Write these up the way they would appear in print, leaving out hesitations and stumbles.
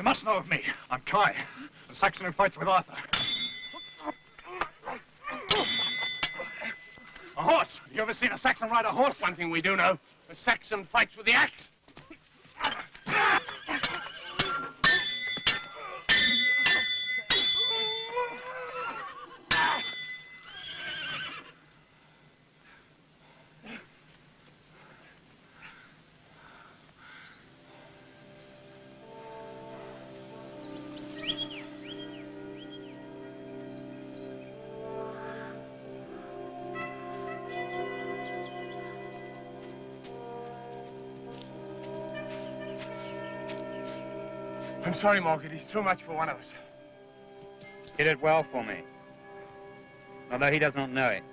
must know of me. I'm Kai, the Saxon who fights with Arthur. A horse! You ever seen a Saxon ride a horse? One thing we do know, the Saxon fights with the axe. I'm sorry, Morgan. He's too much for one of us. He did well for me. Although he does not know it.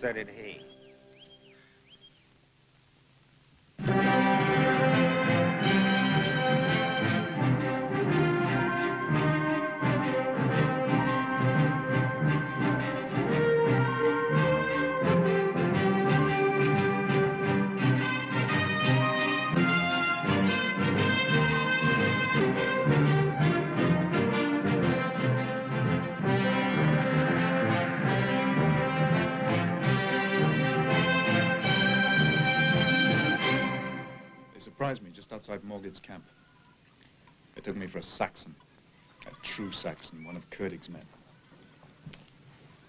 So did he. Surprised me just outside Morgan's camp. They took me for a Saxon, a true Saxon, one of Curdig's men.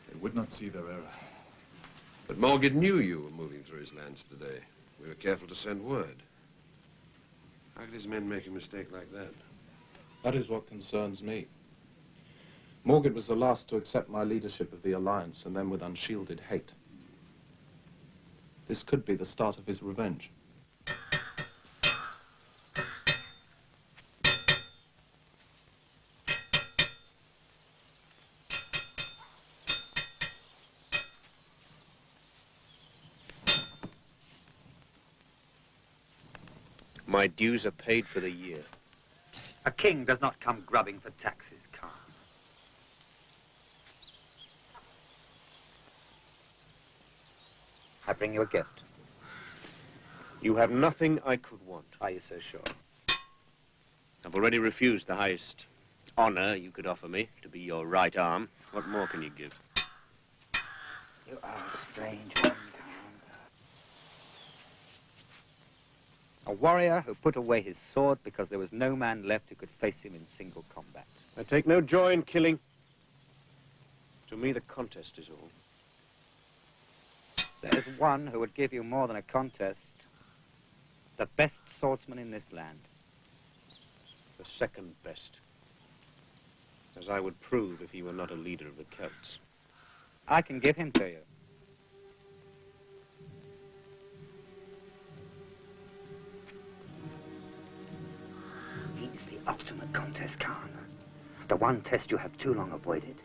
They would not see their error. But Morgan knew you were moving through his lands today. We were careful to send word. How could his men make a mistake like that? That is what concerns me. Morgan was the last to accept my leadership of the Alliance, and then with unshielded hate. This could be the start of his revenge. My dues are paid for the year. A king does not come grubbing for taxes, Khan. I bring you a gift. You have nothing I could want. Are you so sure? I've already refused the highest honor you could offer me, to be your right arm. What more can you give? You are a strange one, Khan. A warrior who put away his sword because there was no man left who could face him in single combat. I take no joy in killing. To me, the contest is all. There is one who would give you more than a contest. The best swordsman in this land. The second best. As I would prove if he were not a leader of the Celts. I can give him to you. He is the ultimate contest, Khan. The one test you have too long avoided.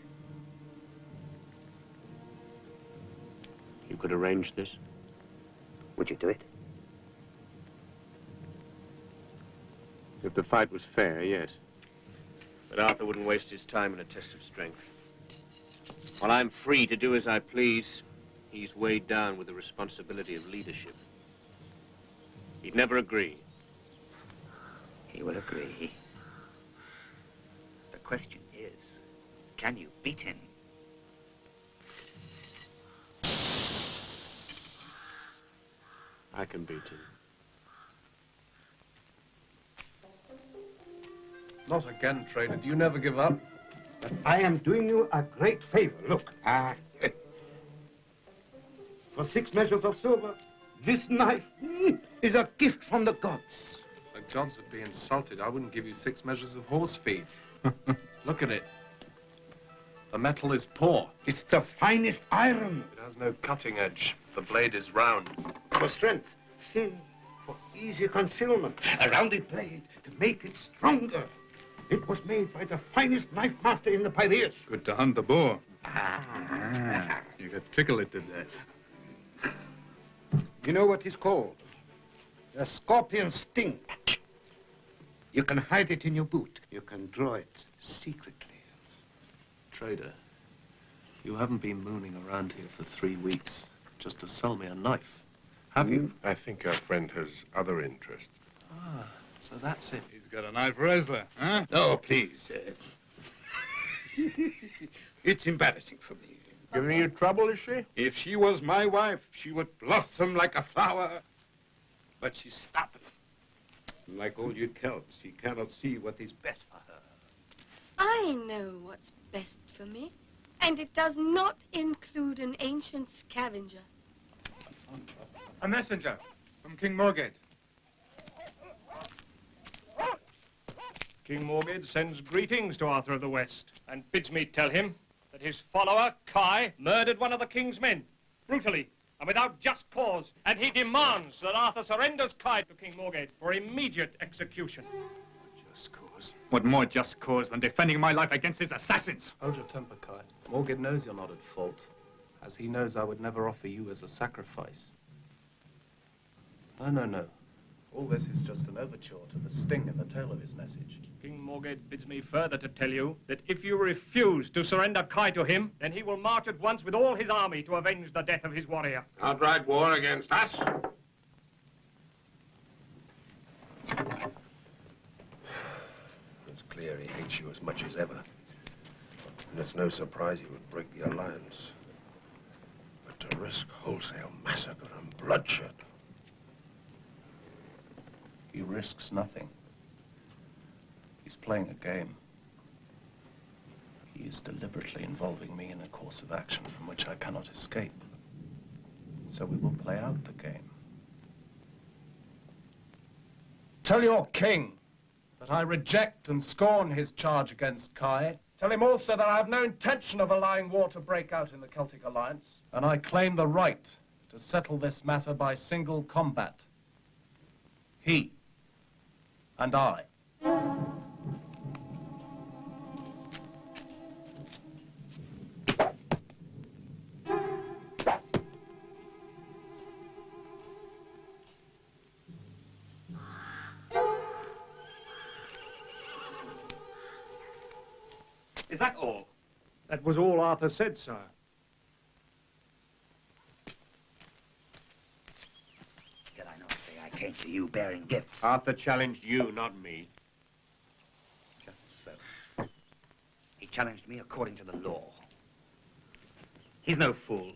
You could arrange this? Would you do it? If the fight was fair, yes. But Arthur wouldn't waste his time in a test of strength. While I'm free to do as I please, he's weighed down with the responsibility of leadership. He'd never agree. He will agree. The question is, can you beat him? I can beat him. Not again, trader. Do you never give up? But I am doing you a great favor. Look. For 6 measures of silver, this knife is a gift from the gods. The gods would be insulted. I wouldn't give you 6 measures of horse feed. Look at it. The metal is poor. It's the finest iron. It has no cutting edge. The blade is round. For strength, thin, for easy concealment. A rounded blade to make it stronger. It was made by the finest knife master in the Piraeus. Good to hunt the boar. You got tickled it, did that? You know what it's called? A scorpion sting. You can hide it in your boot. You can draw it secretly. Trader, you haven't been mooning around here for 3 weeks just to sell me a knife, have you? I think our friend has other interests. Ah, So that's it. He's got an eye for wrestler, huh? Oh, please. It's embarrassing for me. Giving you trouble, is she? If she was my wife, she would blossom like a flower. But she's stubborn. Like all you Celts, she cannot see what is best for her. I know what's best for me, and it does not include an ancient scavenger. A messenger from King Morged. King Morged sends greetings to Arthur of the West and bids me tell him that his follower, Kai, murdered one of the king's men, brutally and without just cause, and he demands that Arthur surrenders Kai to King Morged for immediate execution. Just cause. What more just cause than defending my life against his assassins? Hold your temper, Kai. Morgan knows you're not at fault, as he knows I would never offer you as a sacrifice. No. All this is just an overture to the sting in the tail of his message. King Morged bids me further to tell you that if you refuse to surrender Kai to him, then he will march at once with all his army to avenge the death of his warrior. Outright war against us? It's clear he hates you as much as ever. And it's no surprise he would break the alliance. But to risk wholesale massacre and bloodshed. He risks nothing. He's playing a game. He is deliberately involving me in a course of action from which I cannot escape. So we will play out the game. Tell your king that I reject and scorn his charge against Kai. Tell him also that I have no intention of allowing war to break out in the Celtic Alliance, and I claim the right to settle this matter by single combat. He and I. Is that all? That was all Arthur said, sire. Did I not say I came to you bearing gifts? Arthur challenged you, not me. Just so. He challenged me according to the law. He's no fool.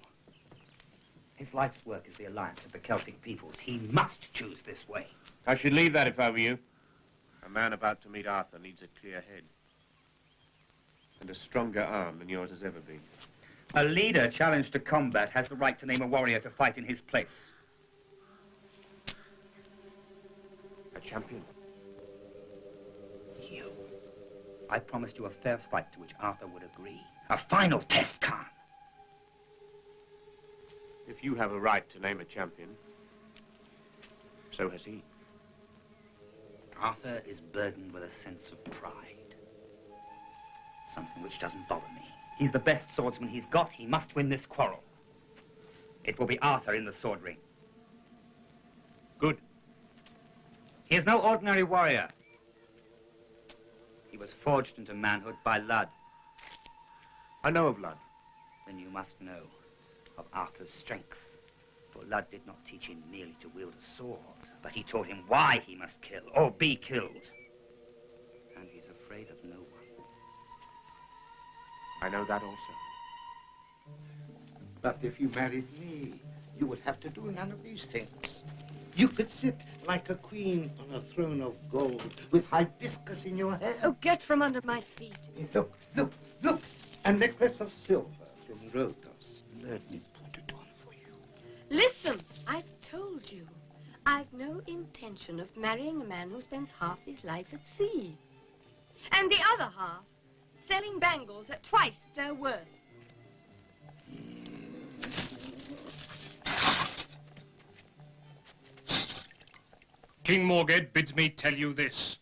His life's work is the alliance of the Celtic peoples. He must choose this way. I should leave that if I were you. A man about to meet Arthur needs a clear head. And a stronger arm than yours has ever been. A leader challenged to combat has the right to name a warrior to fight in his place. A champion? You. I promised you a fair fight to which Arthur would agree. A final test, Khan. If you have a right to name a champion, so has he. Arthur is burdened with a sense of pride. Something which doesn't bother me. He's the best swordsman he's got. He must win this quarrel. It will be Arthur in the sword ring. Good. He is no ordinary warrior. He was forged into manhood by Lud. I know of Lud. Then you must know of Arthur's strength. For Lud did not teach him merely to wield a sword, but he taught him why he must kill or be killed. And he's afraid of no one. I know that also. But if you married me, you would have to do none of these things. You could sit like a queen on a throne of gold with hibiscus in your hair. Oh, get from under my feet. Look. A necklace of silver from Rhodos. Let me put it on for you. Listen, I've told you. I've no intention of marrying a man who spends half his life at sea. And the other half selling bangles at twice their worth. King Morged bids me tell you this.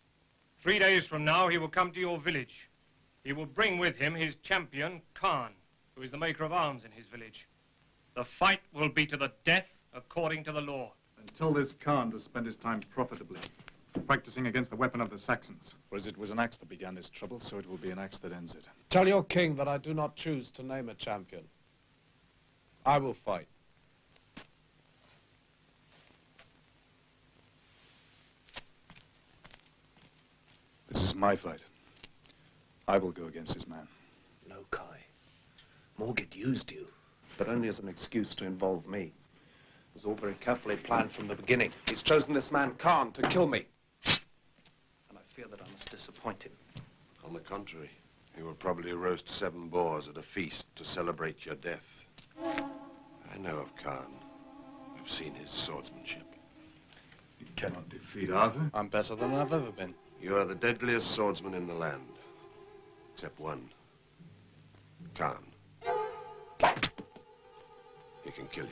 3 days from now, he will come to your village. He will bring with him his champion, Khan, who is the maker of arms in his village. The fight will be to the death according to the law. Tell this Khan to spend his time profitably, practicing against the weapon of the Saxons. For as it was an axe that began this trouble, so it will be an axe that ends it. Tell your king that I do not choose to name a champion. I will fight. my fight. I will go against this man. No, Kai. Morgett used you. But only as an excuse to involve me. It was all very carefully planned from the beginning. He's chosen this man, Khan, to kill me. And I fear that I must disappoint him. On the contrary, he will probably roast 7 boars at a feast to celebrate your death. I know of Khan. I've seen his swordsmanship. You cannot defeat Arthur. I'm better than I've ever been. You are the deadliest swordsman in the land. Except one. Khan. He can kill you.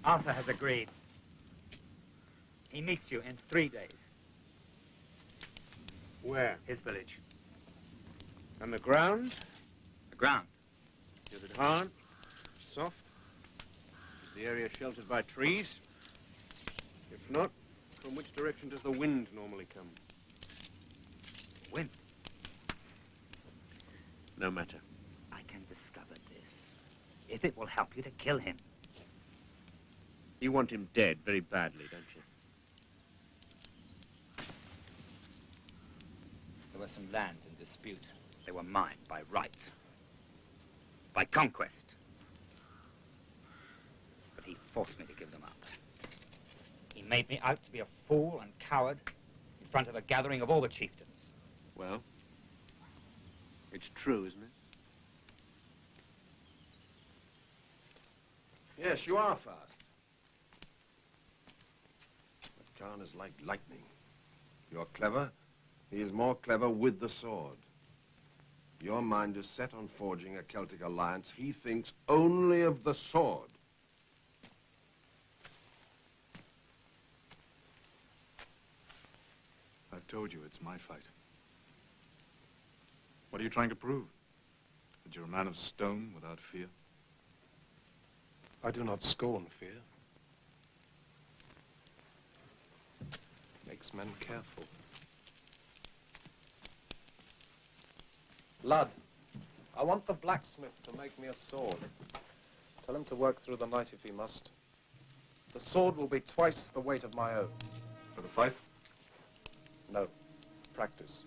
Arthur has agreed. He meets you in 3 days. Where? His village. On the ground? The ground. Is it hard? Soft? Is the area sheltered by trees? If not, from which direction does the wind normally come? Wind. No matter. I can discover this. If it will help you to kill him. You want him dead very badly, don't you? There were some lands in dispute. They were mine by right. By conquest. But he forced me to give them up. He made me out to be a fool and coward in front of a gathering of all the chieftains. Well, it's true, isn't it? Yes, you are fast. But Khan is like lightning. You're clever. He is more clever with the sword. Your mind is set on forging a Celtic alliance. He thinks only of the sword. I've told you it's my fight. What are you trying to prove? That you're a man of stone without fear? I do not scorn fear. Makes men careful. Lad, I want the blacksmith to make me a sword. Tell him to work through the night if he must. The sword will be twice the weight of my own. For the fight? No, practice.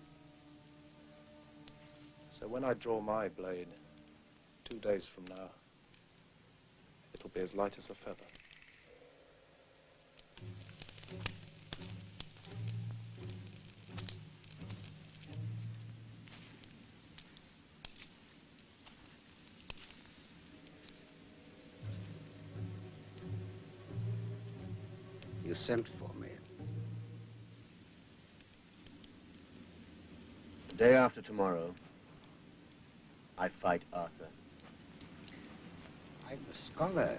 So when I draw my blade, 2 days from now, it'll be as light as a feather. You sent for me. The day after tomorrow, I fight Arthur. I'm a scholar.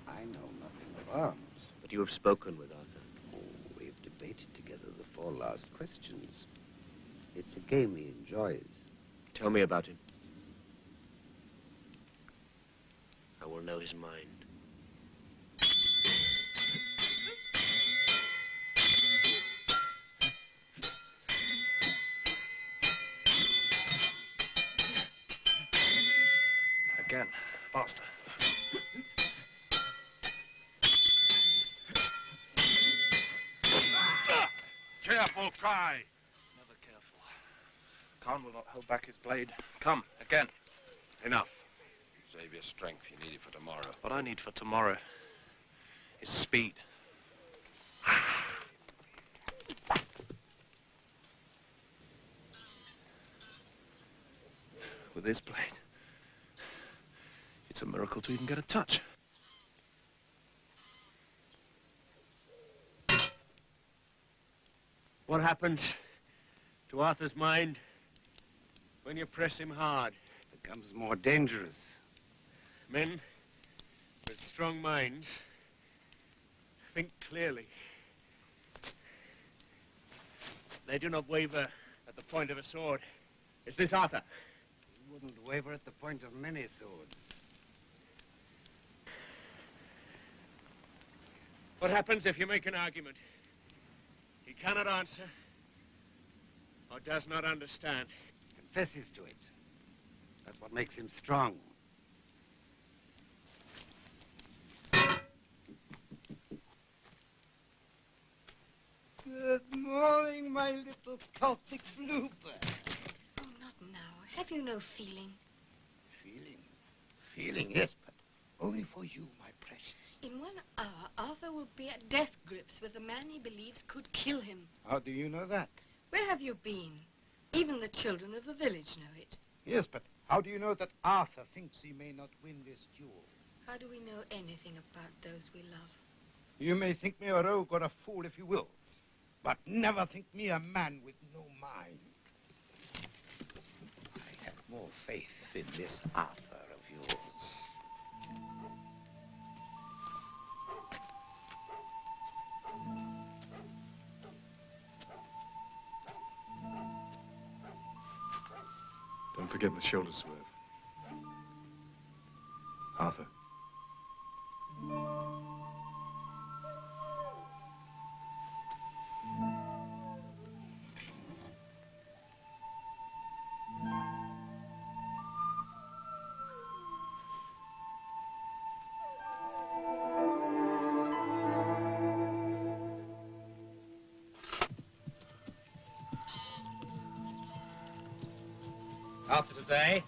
I know nothing of arms. But you have spoken with Arthur. Oh, we've debated together the 4 last questions. It's a game he enjoys. Tell me about him. I will know his mind. Again, faster. Careful, Kai. Never careful. Khan will not hold back his blade. Come, again. Enough. Save your strength. You need it for tomorrow. What I need for tomorrow is speed. With this blade, it's a miracle to even get a touch. What happens to Arthur's mind when you press him hard? It becomes more dangerous. Men with strong minds think clearly. They do not waver at the point of a sword. Is this Arthur? He wouldn't waver at the point of many swords. What happens if you make an argument? He cannot answer or does not understand. Confesses to it. That's what makes him strong. Good morning, my little Celtic bluebird. Oh, not now. Have you no feeling? Feeling? Feeling, yes, but only for you, my precious. In 1 hour, Arthur will be at death grips with the man he believes could kill him. How do you know that? Where have you been? Even the children of the village know it. Yes, but how do you know that Arthur thinks he may not win this duel? How do we know anything about those we love? You may think me a rogue or a fool if you will, but never think me a man with no mind. I have more faith in this Arthur of yours. Don't forget the shoulder swerve. Arthur. After today,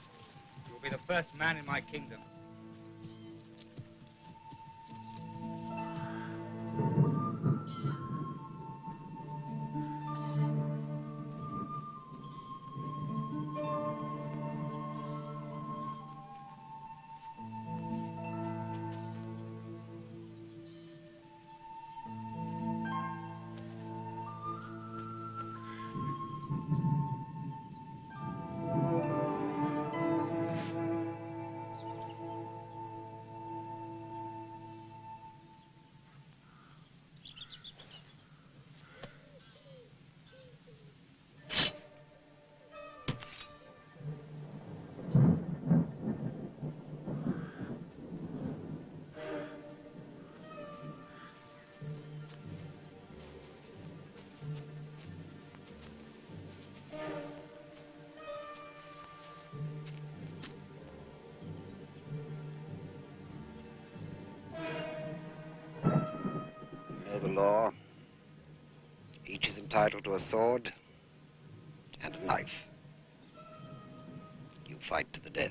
you will be the first man in my kingdom. The law. Each is entitled to a sword and a knife. You fight to the death.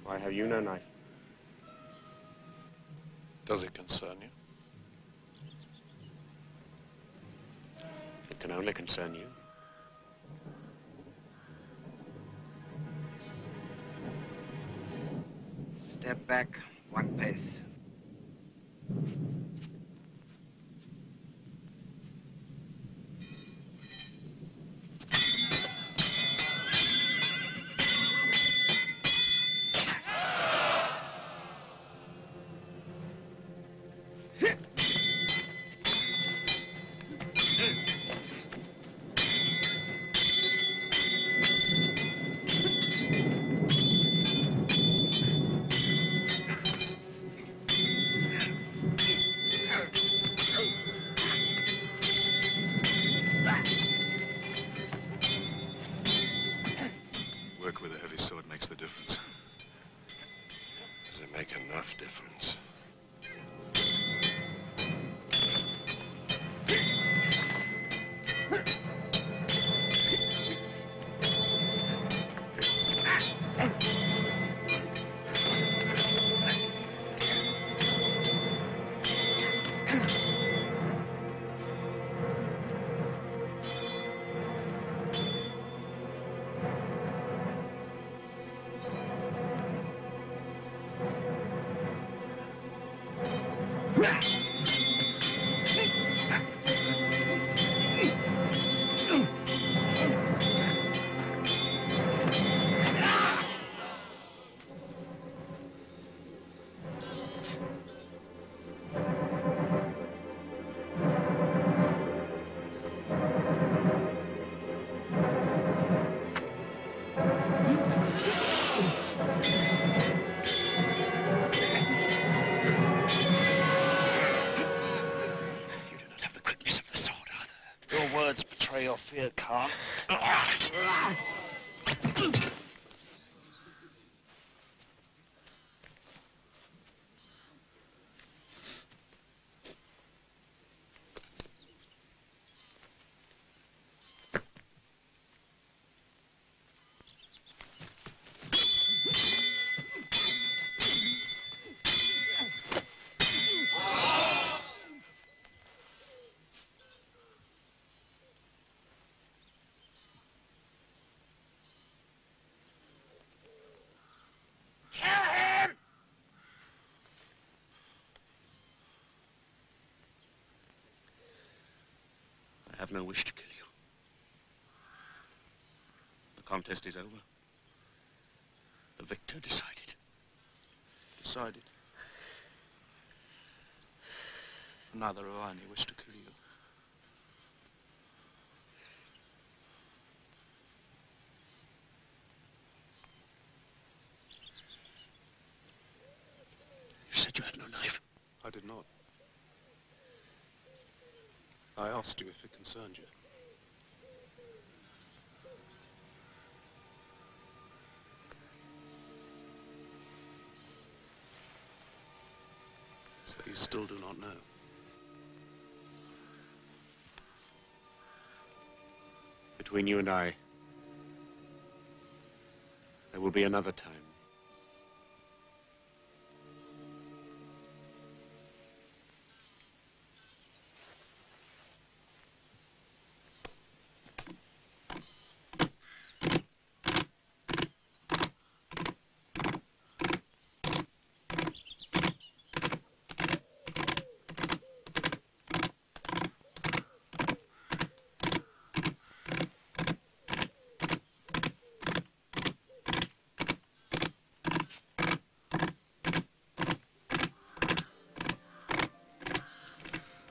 Why have you no knife? Does it concern you? It can only concern you. Step back 1 pace. Work with a heavy sword makes the difference. Does it make enough difference? your fear, Khan. I have no wish to kill you. The contest is over. The victor decided. Decided. Neither have I any wish to kill you. You said you had no knife. I did not. I asked you if it concerned you. So you still do not know? Between you and I, there will be another time.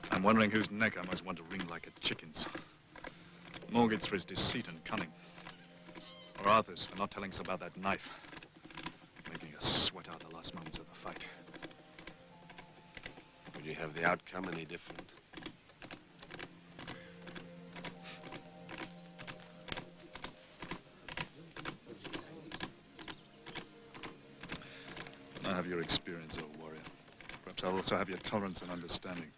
I'm wondering whose neck I most want to wring like a chicken's. Morgate's for his deceit and cunning. Or Arthur's for not telling us about that knife. Making us sweat out the last moments of the fight. Would you have the outcome any different? I have your experience, old warrior. Perhaps I'll also have your tolerance and understanding.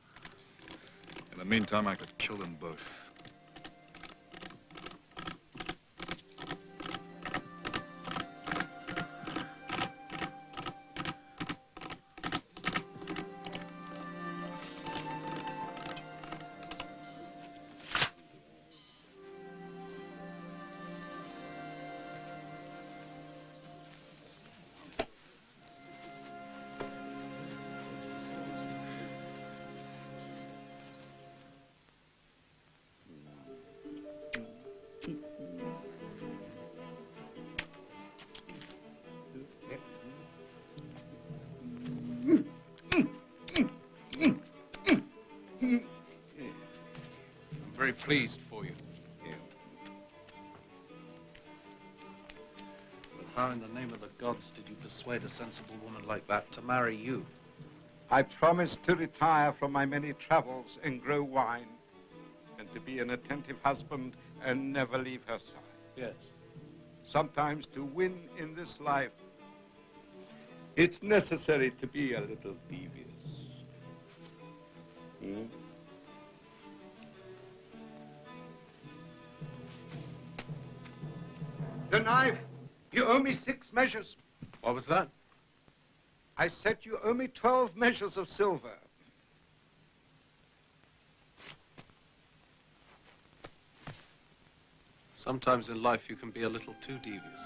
In the meantime, I could kill them both. Very pleased for you. But how in the name of the gods did you persuade a sensible woman like that to marry you? I promised to retire from my many travels and grow wine, and to be an attentive husband and never leave her side. Yes. Sometimes to win in this life, it's necessary to be a little devious. The knife! You owe me 6 measures. What was that? I said you owe me 12 measures of silver. Sometimes in life you can be a little too devious.